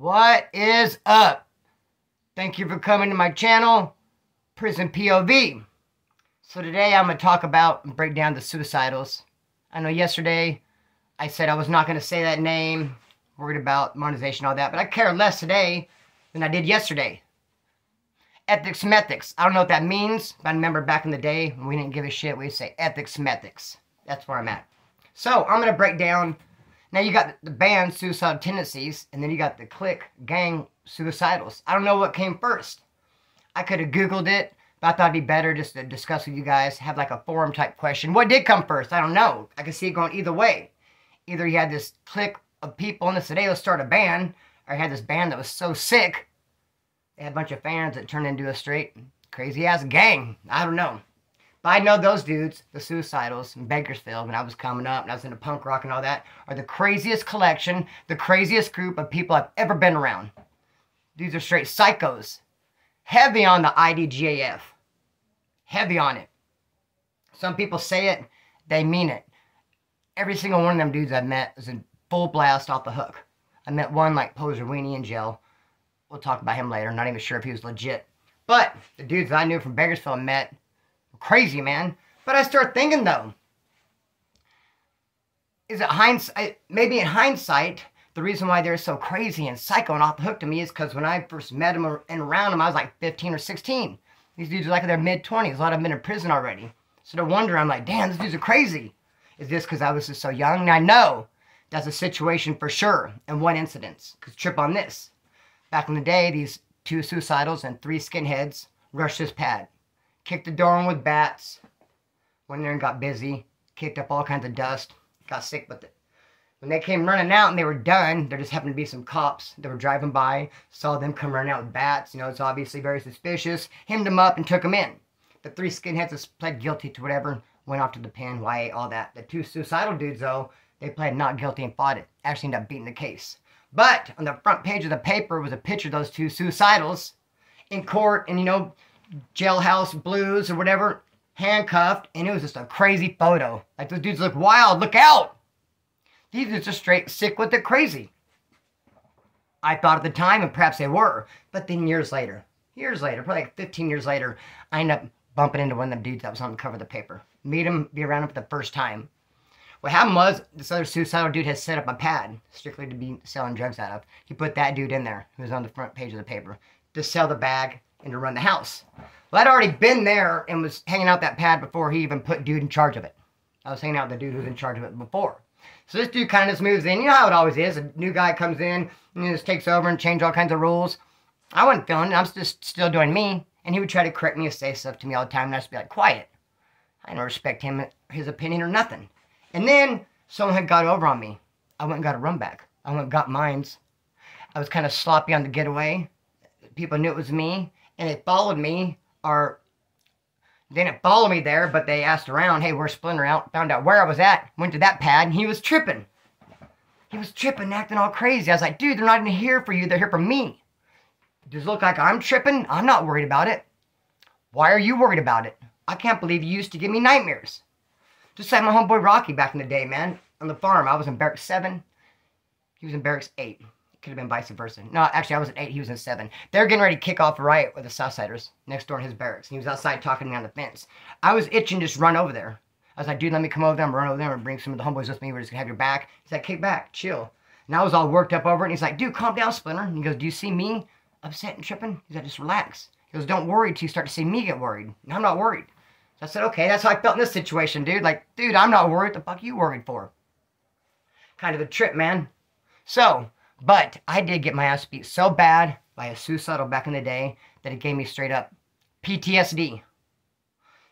What is up? Thank you for coming to my channel, Prison POV. So today I'm going to talk about and break down the Suicidals. I know yesterday I said I was not going to say that name, worried about monetization and all that, but I care less today than I did yesterday. Ethics methics. I don't know what that means, but I remember back in the day when we didn't give a shit, we'd say ethics methics. That's where I'm at. So I'm going to break down. Now you got the band Suicidal Tendencies, and then you got the clique gang Suicidals. I don't know what came first. I could have Googled it, but I thought it'd be better just to discuss with you guys, have like a forum type question. What did come first? I don't know. I could see it going either way. Either you had this clique of people and they said, hey, let's start a band, or you had this band that was so sick, they had a bunch of fans that turned into a straight crazy ass gang. I don't know. But I know those dudes, the Suicidals in Bakersfield, when I was coming up and I was into punk rock and all that, are the craziest collection, the craziest group of people I've ever been around. These are straight psychos. Heavy on the IDGAF. Heavy on it. Some people say it, they mean it. Every single one of them dudes I've met is in full blast off the hook. I met one like Poser Weenie in jail. We'll talk about him later. I'm not even sure if he was legit. But the dudes that I knew from Bakersfield met, crazy, man. But I start thinking, though, is it hindsight? Maybe in hindsight, the reason why they're so crazy and psycho and off the hook to me is because when I first met them and around them, I was like 15 or 16. These dudes are like in their mid-20s. A lot of them been in prison already. So no wonder I'm like, damn, these dudes are crazy. Is this because I was just so young? And I know that's a situation for sure and one incident. Because trip on this. Back in the day, these two Suicidals and three skinheads rushed this pad. Kicked the door in with bats. Went there and got busy. Kicked up all kinds of dust. Got sick with it. When they came running out and they were done, there just happened to be some cops that were driving by. Saw them come running out with bats. You know, it's obviously very suspicious. Hemmed them up and took them in. The three skinheads pled guilty to whatever. Went off to the pen. YA, all that. The two Suicidal dudes, though, they pled not guilty and fought it. Actually ended up beating the case. But on the front page of the paper was a picture of those two Suicidals in court and, you know, jailhouse blues or whatever, handcuffed, and it was just a crazy photo. Like, those dudes look wild, look out! These dudes are straight sick with it crazy. I thought at the time, and perhaps they were, but then years later, probably like 15 years later, I ended up bumping into one of them dudes that was on the cover of the paper. Meet him, be around him for the first time. What happened was, this other Suicidal dude has set up a pad, strictly to be selling drugs out of. He put that dude in there, who was on the front page of the paper, to sell the bag and to run the house. Well, I'd already been there and was hanging out that pad before he even put dude in charge of it. I was hanging out with the dude who was in charge of it before. So this dude kind of just moves in. You know how it always is. A new guy comes in and just takes over and changes all kinds of rules. I wasn't feeling it. I'm just still doing me. And he would try to correct me and say stuff to me all the time. And I'd just be like, quiet. I don't respect him, his opinion or nothing. And then someone had got over on me. I went and got a run back. I went and got mines. I was kind of sloppy on the getaway. People knew it was me. And they followed me, or they didn't follow me there, but they asked around, hey, where's Splinter out? Found out where I was at, went to that pad, and he was tripping. He was tripping, acting all crazy. I was like, dude, they're not even here for you, they're here for me. Does it look like I'm tripping? I'm not worried about it. Why are you worried about it? I can't believe you used to give me nightmares. Just like my homeboy Rocky back in the day, man. On the farm, I was in Barracks 7. He was in Barracks 8. Could have been vice versa. No, actually, I was in 8. He was in 7. They were getting ready to kick off a riot with the Southsiders next door in his barracks. And he was outside talking to me on the fence. I was itching to just run over there. I was like, dude, let me come over there and run over there and bring some of the homeboys with me. We're just going to have your back. He's like, kick back, chill. And I was all worked up over it. And he's like, dude, calm down, Splinter. And he goes, do you see me upset and tripping? He's like, just relax. He goes, don't worry till you start to see me get worried. And I'm not worried. So I said, okay, that's how I felt in this situation, dude. Like, dude, I'm not worried. What the fuck are you worried for? Kind of a trip, man. So, but I did get my ass beat so bad by a Suicidal back in the day that it gave me straight up PTSD.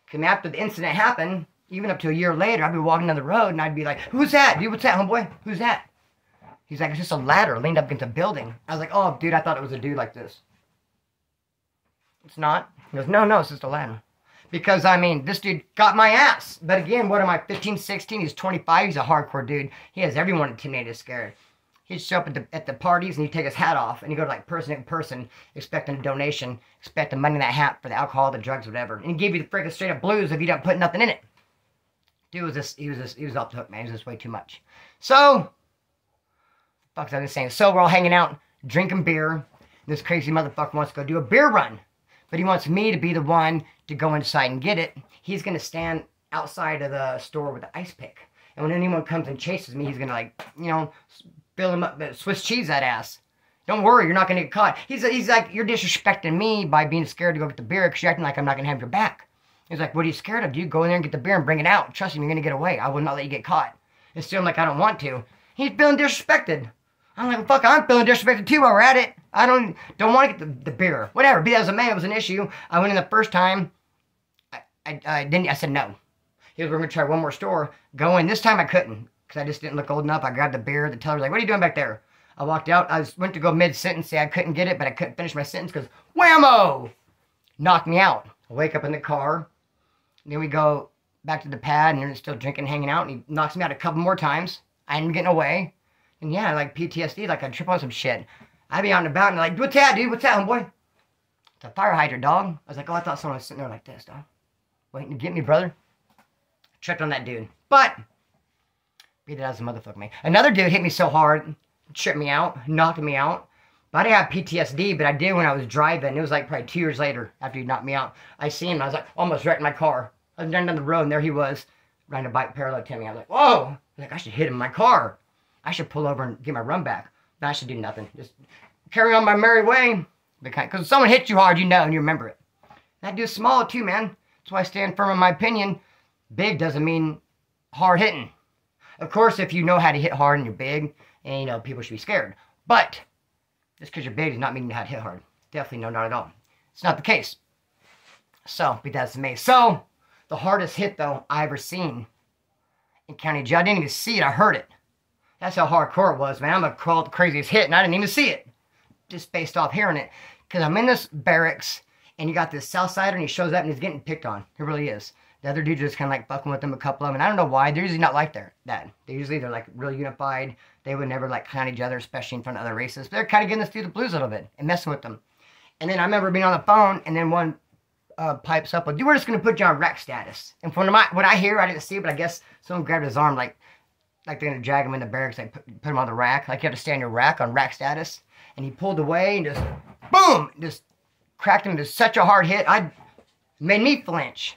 Because after the incident happened, even up to a year later, I'd be walking down the road and I'd be like, who's that? Dude, what's that, homeboy? Who's that? He's like, it's just a ladder leaned up against a building. I was like, oh, dude, I thought it was a dude like this. It's not. He goes, no, it's just a ladder. Because, I mean, this dude got my ass. But again, what am I, 15, 16? He's 25. He's a hardcore dude. He has everyone intimidated, scared. He'd show up at the parties and he'd take his hat off. And he'd go to like person to person, expecting a donation, expecting money in that hat for the alcohol, the drugs, whatever. And he'd give you the freaking straight up blues if you don't put nothing in it. Dude was just, he was off the hook, man. He was just way too much. So, fuck was I saying? So we're all hanging out. drinking beer. This crazy motherfucker wants to go do a beer run. But he wants me to be the one to go inside and get it. He's going to stand outside of the store with the ice pick. And when anyone comes and chases me, he's going to, like, you know, fill him up, Swiss cheese that ass. Don't worry, you're not going to get caught. He's like, you're disrespecting me by being scared to go get the beer because you're acting like I'm not going to have your back. He's like, what are you scared of, dude? Go in there and get the beer and bring it out. Trust me, you're going to get away. I will not let you get caught. And still, I'm like, I don't want to. He's feeling disrespected. I'm like, well, fuck, I'm feeling disrespected too while we're at it. I don't want to get the beer. Whatever. Be that as a man, it was an issue. I went in the first time. I said no. He was, we're going to try one more store. Go in. This time I couldn't because I just didn't look old enough. I grabbed the beer. The teller's like, what are you doing back there? I walked out. Went to go mid-sentence, say I couldn't get it, but I couldn't finish my sentence because whammo! Knocked me out. I wake up in the car. Then we go back to the pad, and they're still drinking, hanging out, and he knocks me out a couple more times. I ended up getting away. And yeah, like PTSD, like I trip on some shit. I be out and about and like, what's that, dude? What's that, homeboy? It's a fire hydrant, dog. I was like, oh, I thought someone was sitting there like this, dog. Waiting to get me, brother. Tripped on that dude. But, beat it as a motherfucker, man. Another dude hit me so hard, tripped me out, knocked me out. But I didn't have PTSD, but I did when I was driving. It was like probably 2 years later after he knocked me out. I seen him, I was like, almost wrecked my car. I was down the road, and there he was, riding a bike parallel to me. I was like, whoa! I was like, I should hit him in my car. I should pull over and get my run back. But I should do nothing. Just carry on my merry way. Because if someone hits you hard, you know, and you remember it. That dude's small, too, man. That's why I stand firm in my opinion. Big doesn't mean hard hitting. Of course, if you know how to hit hard and you're big, and, you know, people should be scared. But just because you're big does not mean you know how to hit hard. Definitely no, not at all. It's not the case. So, but that's amazing. So, the hardest hit, though, I ever seen in county jail. I didn't even see it. I heard it. That's how hardcore it was, man. I'm going to call it the craziest hit, and I didn't even see it. Just based off hearing it. Because I'm in this barracks, and you got this Southsider, and he shows up, and he's getting picked on. He really is. The other dudes just kind of like fucking with them, a couple of them. And I don't know why. They're usually not like that. They're like real unified. They would never like clown each other, especially in front of other races. But they're kind of getting us through the blues a little bit and messing with them. And then I remember being on the phone, and then one pipes up with, dude, we're just going to put you on rack status. And from what I hear, I didn't see it, but I guess someone grabbed his arm like they're going to drag him in the barracks, like put him on the rack. Like you have to stay on your rack on rack status. And he pulled away and just, boom, just cracked him to such a hard hit. Made me flinch.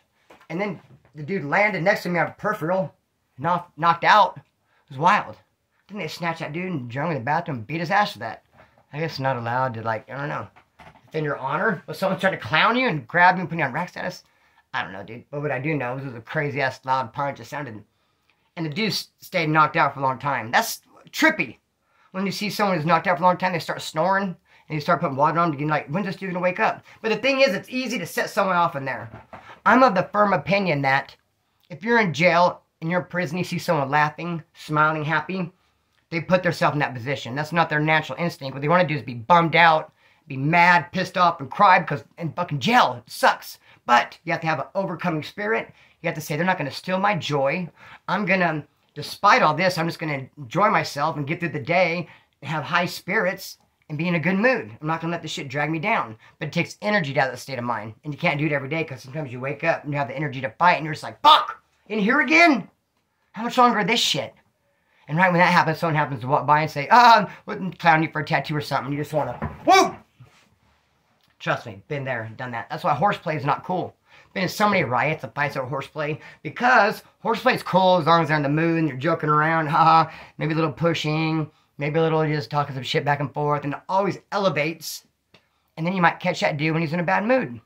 And then the dude landed next to me on a peripheral, knocked out. It was wild. Then they snatched that dude and drug him in the bathroom and beat his ass for that. I guess not allowed to, like, I don't know, defend your honor. But someone's trying to clown you and grab you and put you on rack status. I don't know, dude. But what I do know is it was a crazy-ass loud punch. It sounded... And the dude stayed knocked out for a long time. That's trippy. When you see someone who's knocked out for a long time, they start snoring. And you start putting water on them to get like, when's this dude going to wake up? But the thing is, it's easy to set someone off in there. I'm of the firm opinion that if you're in jail and you're in prison, you see someone laughing, smiling, happy, they put themselves in that position. That's not their natural instinct. What they want to do is be bummed out, be mad, pissed off, and cry because in fucking jail, it sucks. But you have to have an overcoming spirit. You have to say, they're not going to steal my joy. I'm going to, despite all this, I'm just going to enjoy myself and get through the day and have high spirits and be in a good mood. I'm not going to let this shit drag me down. But it takes energy to have that state of mind. And you can't do it every day because sometimes you wake up and you have the energy to fight and you're just like, fuck, in here again? How much longer is this shit? And right when that happens, someone happens to walk by and say, wouldn't clown you for a tattoo or something. You just want to, whoop! Trust me, been there, done that. That's why horseplay is not cool. Been in so many riots of fights over horseplay because horseplay is cool as long as they're in the mood and you're joking around, haha, maybe a little pushing, maybe a little just talking some shit back and forth, and it always elevates. And then you might catch that dude when he's in a bad mood.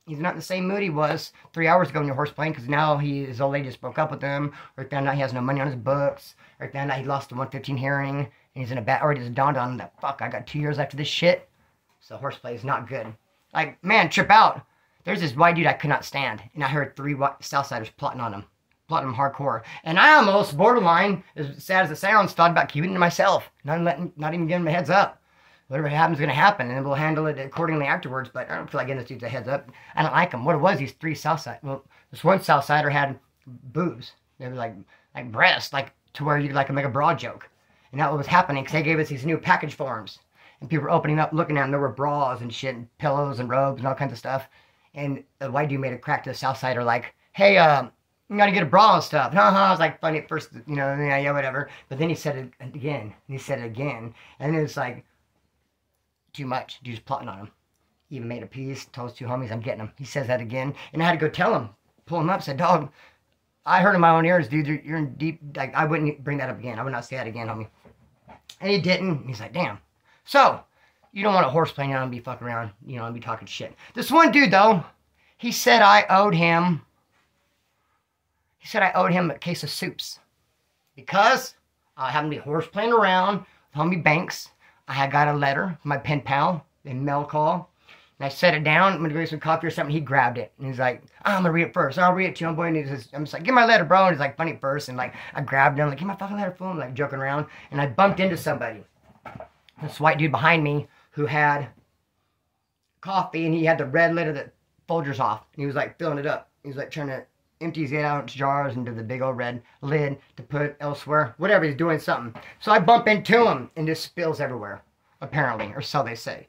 He's not in the same mood he was 3 hours ago when you're horseplaying because now his old lady just broke up with him, or he found out he has no money on his books, or he found out he lost the 115 hearing, and he's in a bad, or it just dawned on him that, fuck, I got 2 years after this shit. So horseplay is not good. Like, man, trip out. There's this white dude I could not stand, and I heard 3 Southsiders plotting on him hardcore. And I almost, borderline, as sad as it sounds, thought about keeping it to myself, not even giving him a heads up. Whatever happens is going to happen, and then we'll handle it accordingly afterwards, but I don't feel like giving this dude a heads up. I don't like him. What it was, these 3 Southsiders, well, this one Southsider had boobs. They were like breasts, like to where you could like make a bra joke. And that was happening because they gave us these new package forms. And people were opening up, looking at them. There were bras and shit, and pillows and robes and all kinds of stuff. And the white dude made a crack to the Southsider like, hey, you gotta get a bra and stuff. I was like, funny at first, you know, yeah, whatever. But then he said it again, and he said it again. And it was like, too much. Dude's plotting on him. Even made a piece, told his two homies, I'm getting him. He says that again. And I had to go tell him, pull him up, said, dog, I heard in my own ears, dude, you're in deep, like, I wouldn't bring that up again. I would not say that again, homie. And he didn't. He's like, damn. So, you don't want a horse playing out and be fucking around, you know, and be talking shit. This one dude, though, he said I owed him a case of soups. Because I happened to be horse playing around with homie Banks. I had got a letter from my pen pal in mail call. And I set it down. I'm going to go get some coffee or something. He grabbed it. And he's like, oh, I'm going to read it first. I'll read it to you, homeboy. And I'm just like, give my letter, bro. And he's like, funny first. And like, I grabbed him. Like, give my fucking letter, fool. I'm like, joking around. And I bumped into somebody. This white dude behind me who had coffee. And he had the red lid of the Folgers off. And he was like filling it up. He was like trying to empty his out jars into the big old red lid to put elsewhere. Whatever, he's doing something. So I bump into him. And just spills everywhere. Apparently. Or so they say.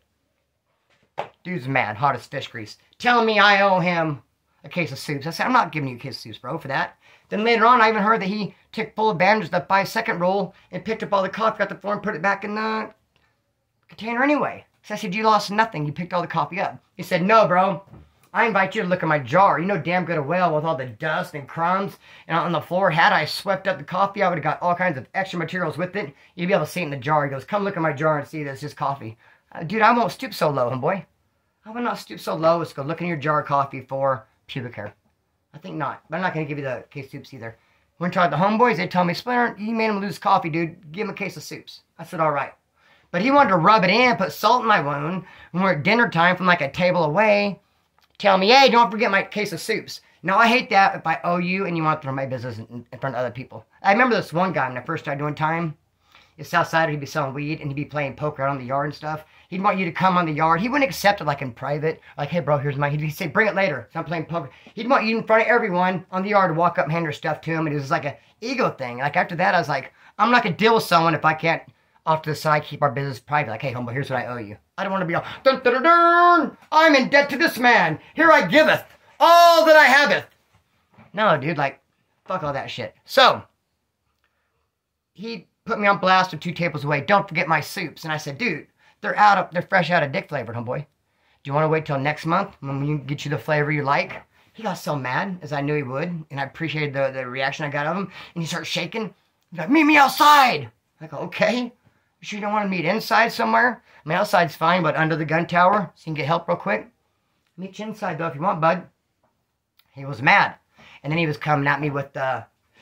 Dude's mad, hot as fish grease, telling me I owe him a case of soups. I said, I'm not giving you a case of soups, bro, for that. Then later on, I even heard that he took full advantage of the 5-second rule and picked up all the coffee, got the floor, and put it back in the container anyway. So I said, you lost nothing. You picked all the coffee up. He said, no, bro. I invite you to look at my jar. You know damn good and well with all the dust and crumbs and on the floor. Had I swept up the coffee, I would have got all kinds of extra materials with it. You'd be able to see it in the jar. He goes, come look at my jar and see that's just coffee. Dude, I won't stoop so low, homeboy. I will not stoop so low as to go look in your jar of coffee for pubic hair. I think not. But I'm not going to give you the case of soups either. When I talked to the homeboys, they told me, Splinter, you made him lose coffee, dude. Give him a case of soups. I said, all right. But he wanted to rub it in, put salt in my wound. When we're at dinner time from like a table away, tell me, hey, don't forget my case of soups. Now, I hate that if I owe you and you want to throw my business in front of other people. I remember this one guy when I first started doing time. It's Southsider, he'd be selling weed and he'd be playing poker out on the yard and stuff. He'd want you to come on the yard. He wouldn't accept it like in private. Like, hey, bro, here's my... He'd say, bring it later. So I'm playing poker. He'd want you in front of everyone on the yard to walk up and hand your stuff to him. And it was like an ego thing. Like, after that, I was like, I'm not going to deal with someone if I can't, off to the side, keep our business private. Like, hey, homeboy, here's what I owe you. I don't want to be all, dun, dun, dun, dun, I'm in debt to this man. Here I giveth all that I haveth. No, dude, like, fuck all that shit. So, he put me on blast with 2 tables away. Don't forget my soups. And I said, dude, they're fresh out of dick flavored, homeboy. Do you want to wait till next month when we get you the flavor you like? He got so mad, as I knew he would, and I appreciated the reaction I got of him. And he started shaking. He's like, meet me outside. I go, okay. You sure you don't want to meet inside somewhere? I mean, outside's fine, but under the gun tower, so you can get help real quick. Meet you inside, though, if you want, bud. He was mad. And then he was coming at me with,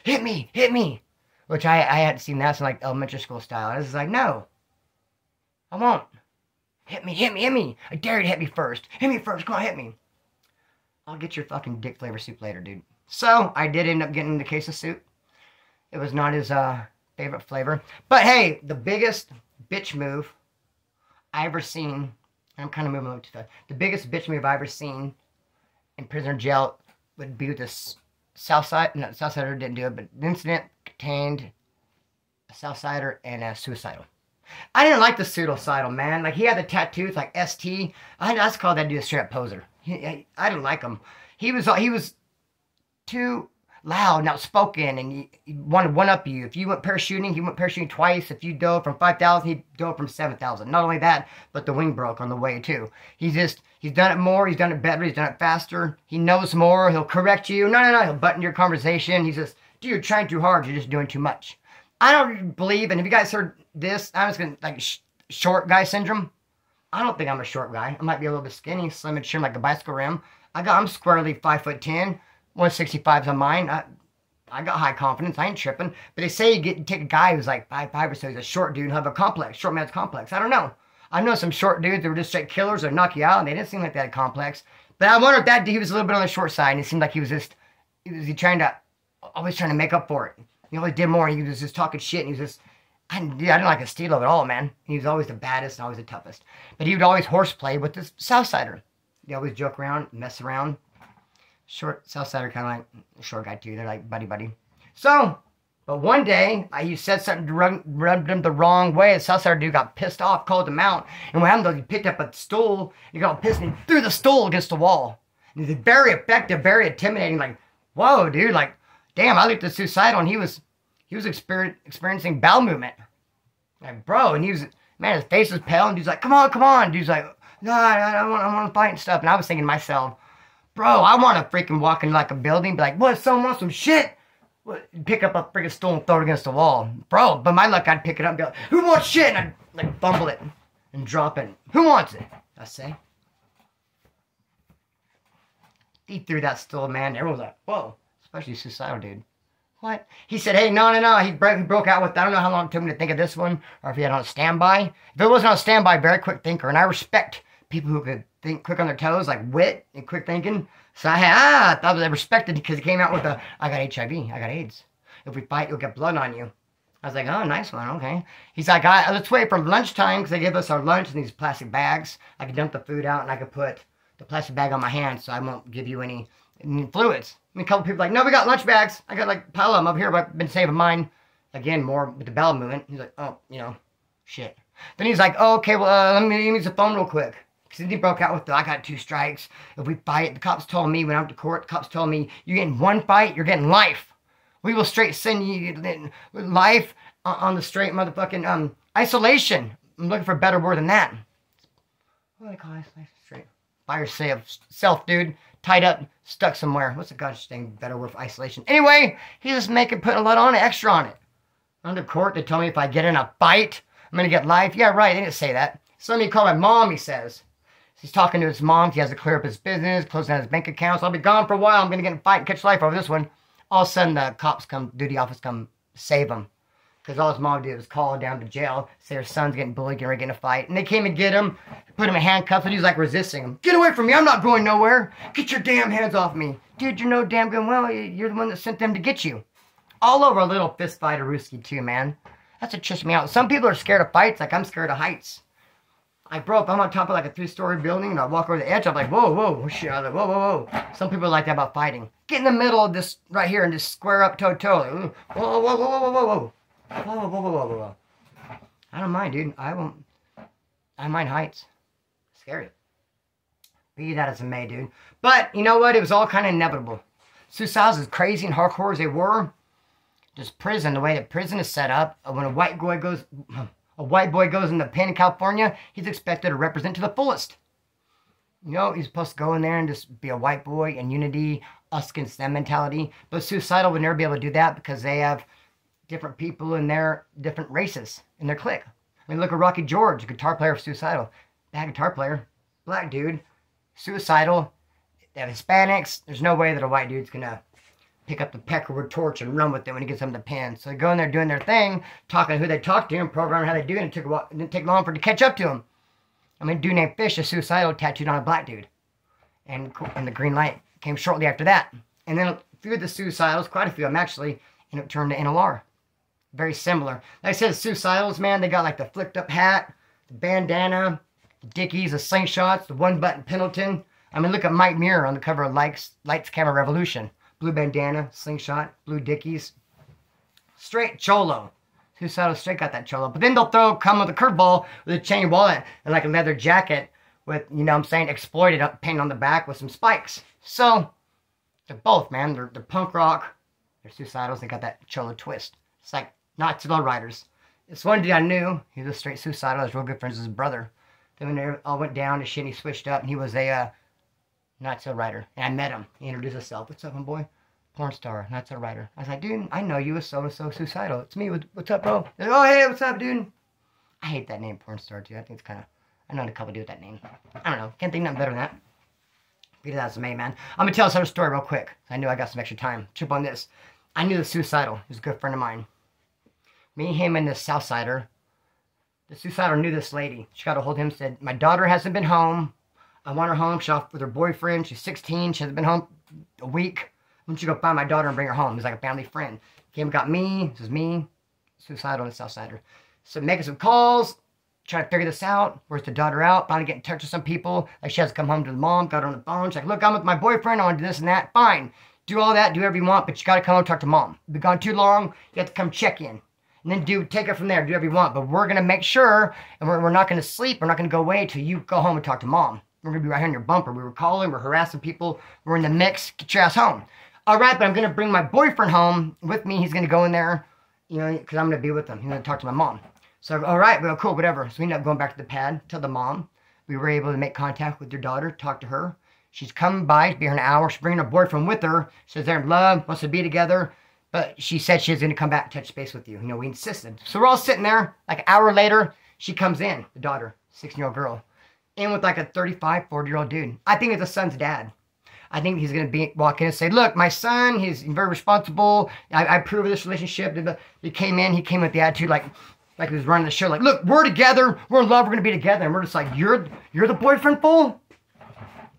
hit me, hit me. Which I hadn't seen that in like elementary school style. I was like, no. I won't. Hit me, hit me, hit me. I dare you to hit me first. Hit me first, come on, hit me. I'll get your fucking dick flavor soup later, dude. So, I did end up getting the case of soup. It was not his favorite flavor. But hey, the biggest bitch move I ever seen, I'm kind of moving a little too fast. The biggest bitch move I ever seen in prison or jail would be with this Southside. No, Southsider didn't do it, but the incident contained a Southsider and a suicidal. I didn't like the suicidal, man. Like, he had the tattoos, like ST. I just called that dude a straight up poser. I didn't like him. He was too loud and outspoken, and he wanted one-up you. If you went parachuting, he went parachuting twice. If you dove from 5,000, he dove from 7,000. Not only that, but the wing broke on the way, too. He's done it more, he's done it better, he's done it faster. He knows more, he'll correct you. No, he'll button your conversation. He's just, dude, you're trying too hard, you're just doing too much. I don't believe, and if you guys heard this, I'm just going to, like, short guy syndrome. I don't think I'm a short guy. I might be a little bit skinny, slim and trim like a bicycle rim. I'm squarely 5'10", 165's on mine. I got high confidence. I ain't tripping. But they say you take a guy who's like 5'5" or so, he's a short dude and have a complex, short man's complex. I don't know. I know some short dudes that were just straight killers or knock you out, and they didn't seem like they had a complex. But I wonder if that dude was a little bit on the short side, and it seemed like he was always trying to make up for it. He always did more, and he was just talking shit, and he was just, I didn't like his stilo at all, man. He was always the baddest and always the toughest. But he would always horseplay with this Southsider. They always joke around, mess around. Short Southsider, kind of like a short guy too. They're like buddy. So, but one day, he said something to rub him the wrong way. The Southsider dude got pissed off, called him out. And what happened was he picked up a stool, he got all pissed, and he threw the stool against the wall. And he's very effective, very intimidating. Like, whoa, dude, like, damn, I looked at Suicidal, and he was experiencing bowel movement. Like, bro, and he was Man, his face was pale, and dude's like, come on, come on. Dude's like, no, I want to fight and stuff. And I was thinking to myself, bro, I want to freaking walk into like a building, be like, what, someone wants some shit? Pick up a freaking stool and throw it against the wall. Bro, but my luck, I'd pick it up and be like, who wants shit? And I'd like bumble it and drop it. Who wants it? I say. He threw that stool, man. Everyone was like, whoa. Especially Suicidal, dude. What? He said, hey, no. He broke out with, I don't know how long it took me to think of this one, or if he had on a standby. If it wasn't on a standby, very quick thinker. And I respect people who could think quick on their toes, like wit and quick thinking. So I thought I respected because he came out with I got HIV, I got AIDS. If we fight, you'll get blood on you. I was like, oh, nice one, okay. He's like, let's wait for lunchtime because they give us our lunch in these plastic bags. I could dump the food out and I could put the plastic bag on my hand so I won't give you any fluids. I mean, a couple people like, no, we got lunch bags. I got like a pile of them up here, but I've been saving mine. Again, more with the bowel movement. He's like, oh, shit. Then he's like, oh, okay, well, let me use the phone real quick. Because then he broke out with I got 2 strikes. If we fight, the cops told me when I went to court, the cops told me, you're getting 1 fight, you're getting life. We will straight send you life on the straight motherfucking isolation. I'm looking for a better word than that. What do they call isolation? Straight. By yourself, dude. Tied up, stuck somewhere. What's the gosh thing better word for isolation? Anyway, he was putting a lot on it, extra on it. Under court, they told me if I get in a fight, I'm going to get life. Yeah, right, they didn't say that. So let me call my mom, he says. He's talking to his mom. He has to clear up his business, close down his bank accounts. I'll be gone for a while. I'm going to get in a fight and catch life over this one. All of a sudden, the cops come, duty office come save him. Because all his mom did was call down to jail, say her son's getting bullied, getting ready to get in a fight. And they came and get him, put him in handcuffs, and he was like resisting him. Get away from me. I'm not going nowhere. Get your damn hands off me. Dude, you know damn good well you're the one that sent them to get you. All over a little fist fight of Ruski too, man. That's what trips me out. Some people are scared of fights like I'm scared of heights. Like, bro, if I'm on top of like a 3-story building and I walk over the edge, I'm like, whoa, shit. I'm like, whoa. Some people are like that about fighting. Get in the middle of this right here and just square up toe-to-toe. Like, whoa. Whoa. I don't mind, dude. I mind heights. Scary. Be that as it may, dude. But, you know what? It was all kind of inevitable. Suicidals, as crazy and hardcore as they were, just prison, the way that prison is set up, when a white boy goes in the pen in California, he's expected to represent to the fullest. You know, he's supposed to go in there and just be a white boy and unity, us against them mentality. But Suicidal would never be able to do that because they have different people in their different races in their clique. I mean, look at Rocky George, guitar player of Suicidal. Bad guitar player, black dude, Suicidal. They have Hispanics. There's no way that a white dude's gonna pick up the peckerwood torch and run with it when he gets them the pen. So they go in there doing their thing, talking to who they talk to and programming how they do it. And it didn't take long for it to catch up to him. I mean, a dude named Fish is Suicidal tattooed on a black dude. And the green light came shortly after that. And then a few of the Suicidals, quite a few of them actually, and it turned to NLR. Very similar. Like I said, Suicidals, man, they got like the flicked up hat, the bandana, the Dickies, the slingshots, the 1-button Pendleton. I mean, look at Mike Muir on the cover of Lights Camera Revolution. Blue bandana, slingshot, blue Dickies. Straight cholo. Suicidal straight got that cholo. But then they'll come with a curveball with a chain wallet and like a leather jacket with, you know what I'm saying, exploited up paint on the back with some spikes. So, they're both, man. They're punk rock. They're Suicidals. They got that cholo twist. It's like not low riders. This one dude I knew, he was a straight Suicidal. I was real good friends with his brother. Then when they all went down, the shit, he switched up, and he was a not so writer. And I met him. He introduced himself. What's up, my boy? Porn star, not so writer. I was like, dude, I know you as so Suicidal. It's me. What's up, bro? Like, oh, hey, what's up, dude? I hate that name, porn star, too. I think it's kind of, I know a couple do with that name. I don't know. Can't think nothing better than that. Be that as it may, man. I'm going to tell us another story real quick. I knew I got some extra time. Trip on this. I knew the Suicidal. He was a good friend of mine. Me, him, and this Southsider. The Suicidal knew this lady. She got a hold of him, said, my daughter hasn't been home. I want her home. She's off with her boyfriend. She's 16. She hasn't been home a week. Why don't you go find my daughter and bring her home? He's like a family friend. Came and got me. This is me. Suicidal and Southsider. So making some calls. Trying to figure this out. Where's the daughter out? Finally get in touch with some people. Like she has to come home to the mom. Got her on the phone. She's like, look, I'm with my boyfriend. I want to do this and that. Fine. Do all that. Do whatever you want. But you got to come home and talk to mom. If you've been gone too long, you have to come check in. And then take it from there. Do whatever you want. But we're going to make sure, and we're not going to sleep. We're not going to go away until you go home and talk to mom. We're going to be right here in your bumper. We were calling. We're harassing people. We're in the mix. Get your ass home. All right, but I'm going to bring my boyfriend home with me. He's going to go in there, you know, because I'm going to be with him. He's going to talk to my mom. So, all right, well, cool, whatever. So we ended up going back to the pad, tell the mom. We were able to make contact with your daughter, talk to her. She's coming by, be here in an hour. She's bringing her boyfriend with her. She's there in love, wants to be together. But she said she was going to come back and touch base with you. You know, we insisted. So we're all sitting there. Like an hour later, she comes in, the daughter, 16-year-old girl, in with like a 35, 40-year-old dude. I think it's the son's dad. I think he's going to walk in and say, look, my son, he's very responsible. I approve of this relationship. He came with the attitude like he was running the show. Like, look, we're together. We're in love. We're going to be together. And we're just like, you're the boyfriend, fool?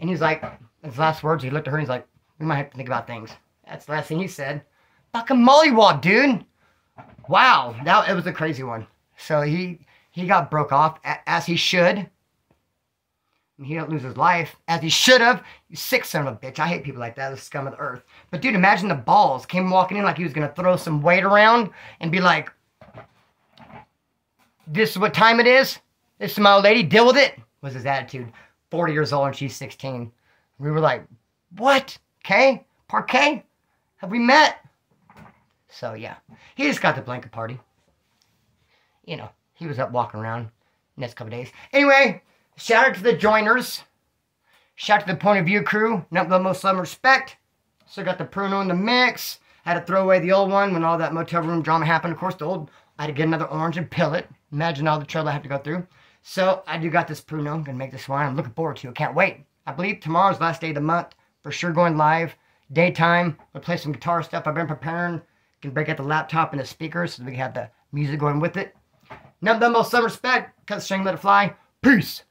And he's like, his last words, he looked at her and he's like, we might have to think about things. That's the last thing he said. Fucking mollywop, dude. Wow. It was a crazy one. So he got broke off, as he should. He didn't lose his life, as he should have. You sick son of a bitch. I hate people like that, the scum of the earth. But dude, imagine the balls. Came walking in like he was going to throw some weight around and be like, this is what time it is? This is my old lady, deal with it? Was his attitude. 40 years old and she's 16. We were like, what? Okay? Parquet? Have we met? So yeah, he just got the blanket party. You know, he was up walking around the next couple days. Anyway, shout out to the joiners. Shout out to the Point of View crew. Nothing but most love and respect. Still got the Pruno in the mix. Had to throw away the old one when all that motel room drama happened. Of course, I had to get another orange and pill it. Imagine all the trouble I have to go through. So I do got this Pruno. I'm going to make this wine. I'm looking forward to it. Can't wait. I believe tomorrow's the last day of the month. For sure going live. Daytime. We'll play some guitar stuff I've been preparing. Can break out the laptop and the speakers so we can have the music going with it. Nothing but most some respect. Cut the string, let it fly. Peace.